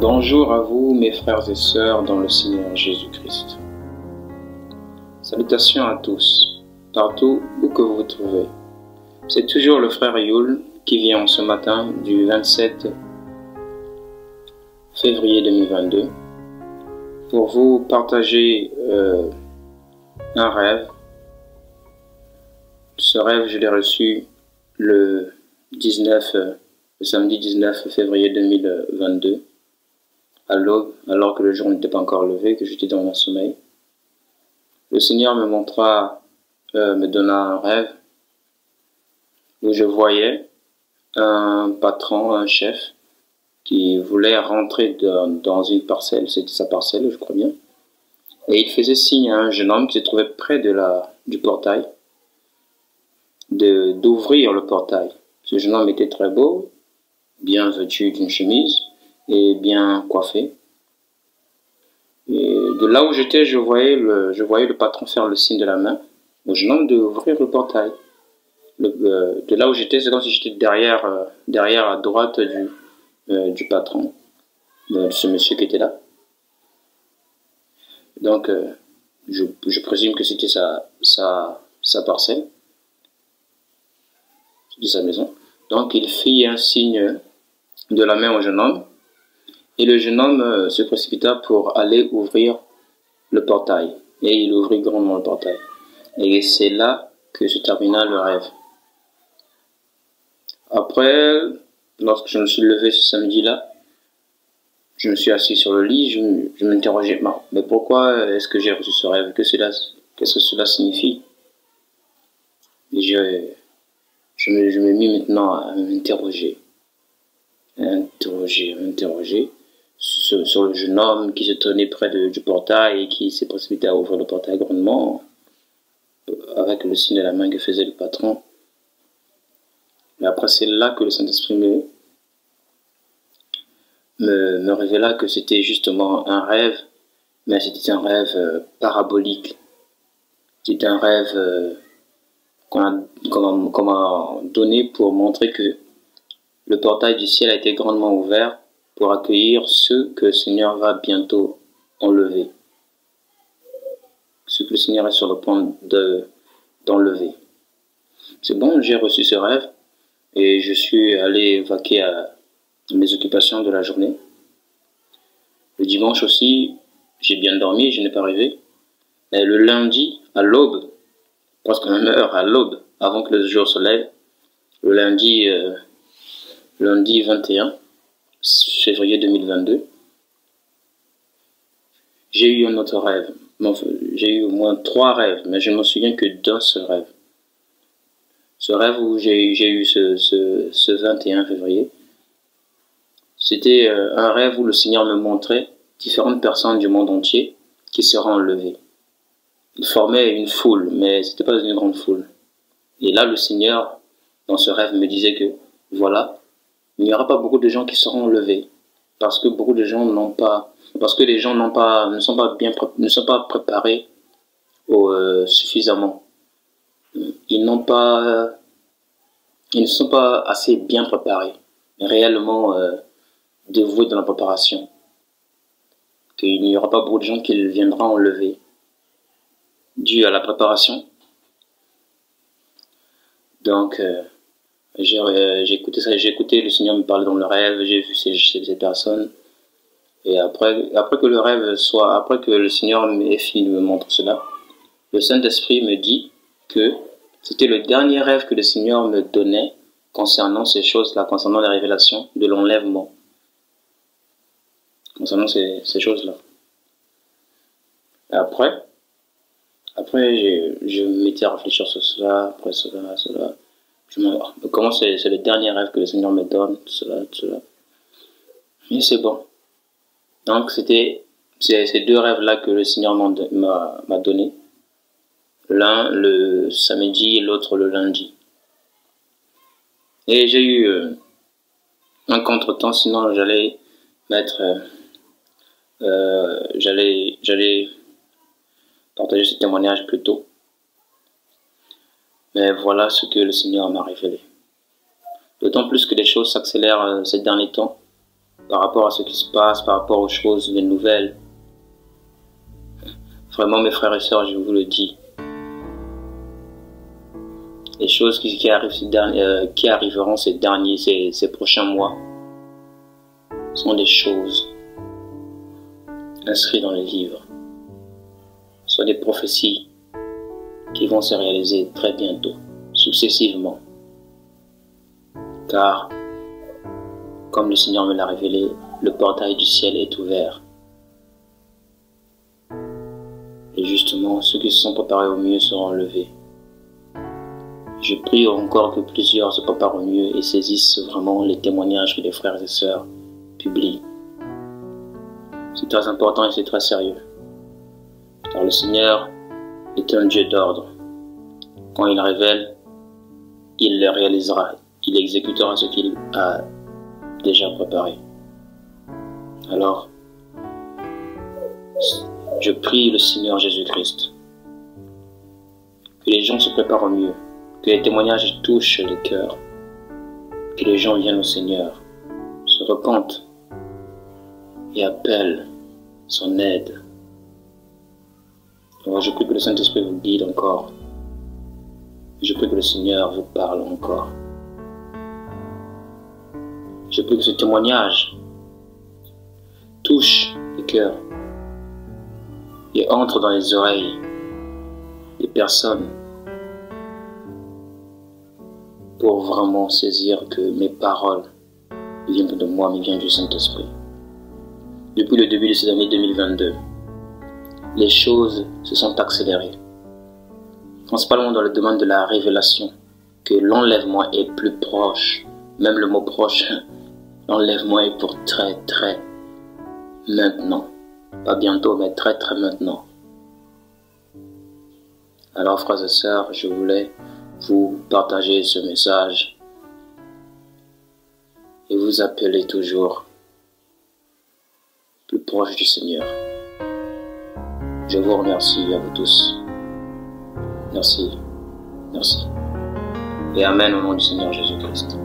Bonjour à vous, mes frères et sœurs dans le Seigneur Jésus-Christ. Salutations à tous, partout où que vous vous trouvez. C'est toujours le frère Yul qui vient ce matin du 27 février 2022 pour vous partager un rêve. Ce rêve, je l'ai reçu le samedi 19 février 2022. À l'aube, alors que le jour n'était pas encore levé, que j'étais dans mon sommeil. Le Seigneur me donna un rêve où je voyais un patron, un chef, qui voulait rentrer dans une parcelle, c'était sa parcelle, je crois bien, et il faisait signe à un jeune homme qui se trouvait près du portail, d'ouvrir le portail. Ce jeune homme était très beau, bien vêtu d'une chemise, et bien coiffé. Et de là où j'étais, je voyais le patron faire le signe de la main au jeune homme d'ouvrir le portail. De là où j'étais, c'est comme si j'étais derrière à droite du patron, de ce monsieur qui était là. Donc, je présume que c'était sa parcelle, de sa maison. Donc, il fit un signe de la main au jeune homme. Et le jeune homme se précipita pour aller ouvrir le portail. Et il ouvrit grandement le portail. Et c'est là que se termina le rêve. Après, lorsque je me suis levé ce samedi-là, je me suis assis sur le lit, je m'interrogeais, mais pourquoi est-ce que j'ai reçu ce rêve? Qu'est-ce que cela signifie? Et je me mis maintenant à m'interroger. Interroger sur le jeune homme qui se tenait près du portail et qui s'est précipité à ouvrir le portail grandement avec le signe de la main que faisait le patron. Et après, c'est là que le Saint-Esprit me révéla que c'était justement un rêve, mais c'était un rêve parabolique. C'était un rêve qu'on m'a donné pour montrer que le portail du ciel a été grandement ouvert pour accueillir ceux que le Seigneur va bientôt enlever. Ceux que le Seigneur est sur le point d'enlever. C'est bon, j'ai reçu ce rêve et je suis allé vaquer à mes occupations de la journée. Le dimanche aussi, j'ai bien dormi, je n'ai pas rêvé. Et le lundi, à l'aube, presque à la même heure, à l'aube, avant que le jour se lève, le lundi 21 février 2022, j'ai eu un autre rêve. J'ai eu au moins 3 rêves, mais je ne me souviens que d'un seul rêve. Ce rêve où j'ai eu ce 21 février, c'était un rêve où le Seigneur me montrait différentes personnes du monde entier qui seraient enlevées. Il formait une foule, mais ce n'était pas une grande foule. Et là, le Seigneur, dans ce rêve, me disait que, voilà, il n'y aura pas beaucoup de gens qui seront enlevés, parce que beaucoup de gens parce que les gens ne sont pas préparés suffisamment. Ils ne sont pas assez bien préparés, réellement dévoués dans la préparation. Qu'il n'y aura pas beaucoup de gens qui viendront enlever, dû à la préparation. Donc, j'ai écouté le Seigneur me parler dans le rêve, j'ai vu ces personnes. Et après que le Seigneur m'ait fini de me montrer cela, le Saint-Esprit me dit que c'était le dernier rêve que le Seigneur me donnait concernant ces choses-là, concernant la révélation de l'enlèvement. Concernant ces choses-là. Et après, je me mettais à réfléchir sur cela, après cela. Comment c'est le dernier rêve que le Seigneur me donne, tout cela. Et c'est bon. Donc c'est ces 2 rêves-là que le Seigneur m'a donné. L'un le samedi et l'autre le lundi. Et j'ai eu un contretemps, sinon j'allais partager ce témoignage plus tôt. Mais voilà ce que le Seigneur m'a révélé. D'autant plus que les choses s'accélèrent ces derniers temps. par rapport à ce qui se passe, par rapport aux choses, les nouvelles. Vraiment, mes frères et sœurs, je vous le dis, les choses qui arriveront ces prochains mois sont des choses inscrites dans les livres, sont des prophéties qui vont se réaliser très bientôt, successivement. Car, comme le Seigneur me l'a révélé, le portail du ciel est ouvert. Et justement, ceux qui se sont préparés au mieux seront enlevés. Je prie encore que plusieurs se préparent au mieux et saisissent vraiment les témoignages que les frères et sœurs publient. C'est très important et c'est très sérieux. Car le Seigneur est un Dieu d'ordre. Quand il révèle, il le réalisera. Il exécutera ce qu'il a déjà préparé. Alors, je prie le Seigneur Jésus-Christ que les gens se préparent au mieux, que les témoignages touchent les cœurs, que les gens viennent au Seigneur, se repentent et appellent son aide. Alors je prie que le Saint-Esprit vous guide encore. Je prie que le Seigneur vous parle encore. Je prie que ce témoignage touche les cœurs et entre dans les oreilles des personnes pour vraiment saisir que mes paroles ne viennent pas de moi mais viennent du Saint-Esprit. Depuis le début de cette année 2022, les choses se sont accélérées, principalement dans le domaine de la révélation, que l'enlèvement est plus proche, même le mot proche, l'enlèvement est pour très maintenant, pas bientôt mais très maintenant. Alors frères et sœurs, je voulais vous partager ce message et vous appeler toujours plus proche du Seigneur. Je vous remercie à vous tous. Merci. Et Amen au nom du Seigneur Jésus-Christ.